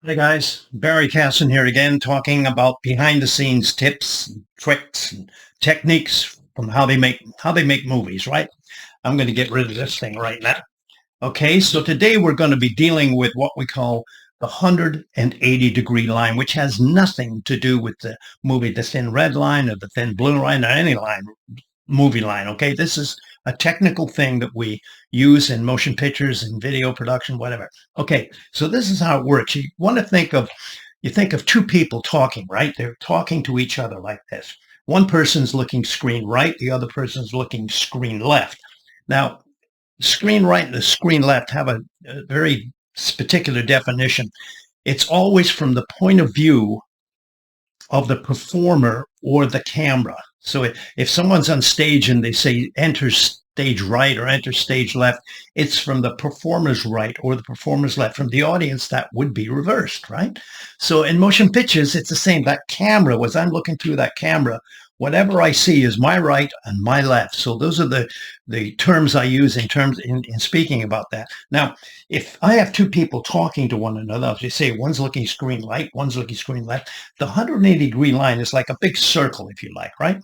Hey guys, Barry Casson here again, talking about behind the scenes tips, and tricks, and techniques from how they make movies, right? I'm going to get rid of this thing right now. Okay, so today we're going to be dealing with what we call the 180-degree line, which has nothing to do with the movie, the thin red line or the thin blue line or any line, movie line. Okay, this is a technical thing that we use in motion pictures and video production, whatever. Okay, so this is how it works. You think of two people talking, right? They're talking to each other like this. One person's looking screen right, the other person's looking screen left. Now, screen right and the screen left have a very particular definition. It's always from the point of view of the performer or the camera. So if someone's on stage and they say enter stage right or enter stage left, it's from the performer's right or the performer's left. From the audience, that would be reversed, right? So in motion pictures, it's the same. That camera, as I'm looking through that camera, whatever I see is my right and my left. So those are the terms I use in speaking about that. Now, if I have two people talking to one another, as you say, one's looking screen right, one's looking screen left, the 180-degree line is like a big circle, if you like, right?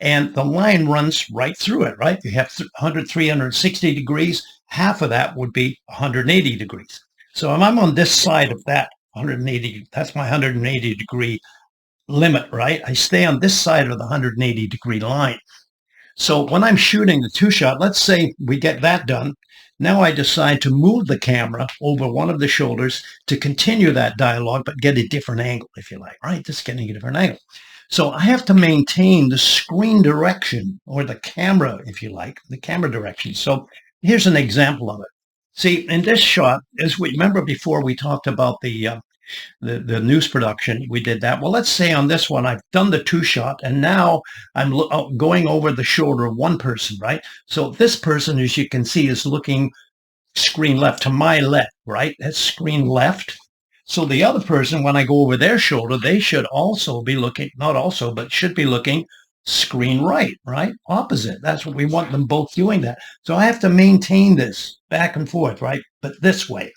And the line runs right through it, right? You have 100, 360 degrees. Half of that would be 180 degrees. So if I'm on this side of that 180, that's my 180-degree limit, right? I stay on this side of the 180-degree line. So when I'm shooting the two shot, let's say we get that done. Now I decide to move the camera over one of the shoulders to continue that dialogue, but get a different angle, if you like, right? Just getting a different angle. So I have to maintain the screen direction, or the camera, if you like, the camera direction. So here's an example of it. See, in this shot, as we remember before, we talked about the news production. We did that. Well, let's say on this one, I've done the two shot, and now I'm going over the shoulder of one person, right? So this person, as you can see, is looking screen left to my left, right? That's screen left. So the other person, when I go over their shoulder, they should also be looking, not also, but should be looking screen right, right? Opposite. That's what we want them both doing that. So I have to maintain this back and forth, right? But this way.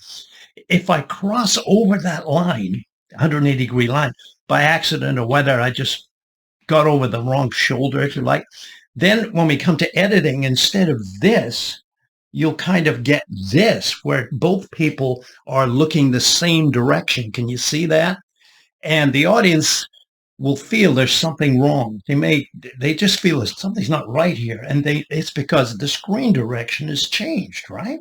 If I cross over that line, 180-degree line, by accident or whether I just got over the wrong shoulder, if you like, then when we come to editing, instead of this, you'll kind of get this, where both people are looking the same direction. Can you see that? And the audience will feel there's something wrong. They just feel something's not right here. And it's because the screen direction has changed, right?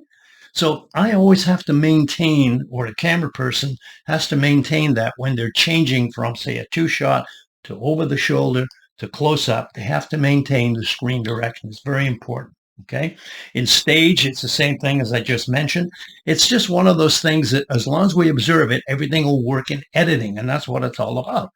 So I always have to maintain, or a camera person has to maintain that when they're changing from, say, a two shot to over the shoulder to close up, they have to maintain the screen direction. It's very important. Okay. In stage, it's the same thing as I just mentioned. It's just one of those things that as long as we observe it, everything will work in editing. And that's what it's all about.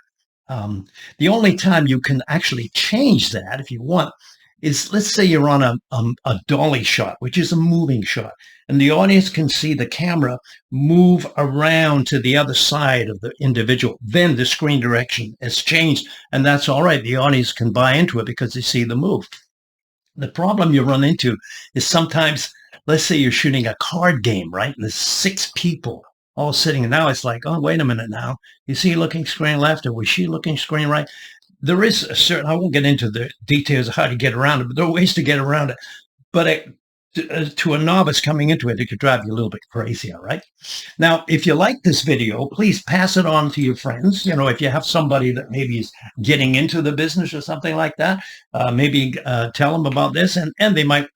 The only time you can actually change that, if you want, is let's say you're on a dolly shot, which is a moving shot, and the audience can see the camera move around to the other side of the individual. Then the screen direction has changed, and that's all right. The audience can buy into it because they see the move. The problem you run into is sometimes, let's say you're shooting a card game, right? And there's 6 people all sitting, and now it's like, oh, wait a minute now. Is he looking screen left, or was she looking screen right? There is a certain, I won't get into the details of how to get around it, but there are ways to get around it. But to a novice coming into it, it could drive you a little bit crazy, all right? Now, if you like this video, please pass it on to your friends. You know, if you have somebody that maybe is getting into the business or something like that, maybe tell them about this, and they might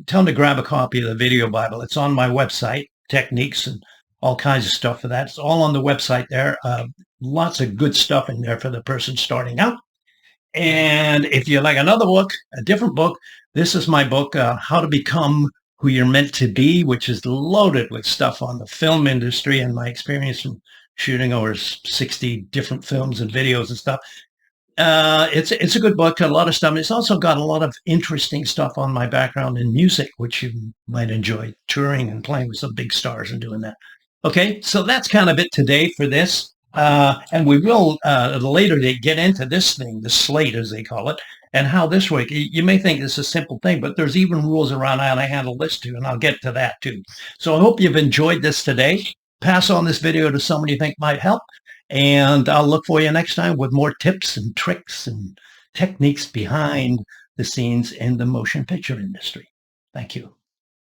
tell them to grab a copy of the Video Bible. It's on my website, techniques and all kinds of stuff for that. It's all on the website there. Lots of good stuff in there for the person starting out. And if you like another book, a different book, this is my book, How to Become Who You're Meant to Be, which is loaded with stuff on the film industry and my experience from shooting over 60 different films and videos and stuff. It's a good book, a lot of stuff. It's also got a lot of interesting stuff on my background in music, which you might enjoy, touring and playing with some big stars and doing that. Okay, so that's kind of it today for this. And we will at a later date get into this thing, the slate as they call it, and how this works. You may think it's a simple thing, but there's even rules around how to handle this too, and I'll get to that too. So I hope you've enjoyed this today. pass on this video to somebody you think might help. And I'll look for you next time with more tips and tricks and techniques behind the scenes in the motion picture industry. Thank you.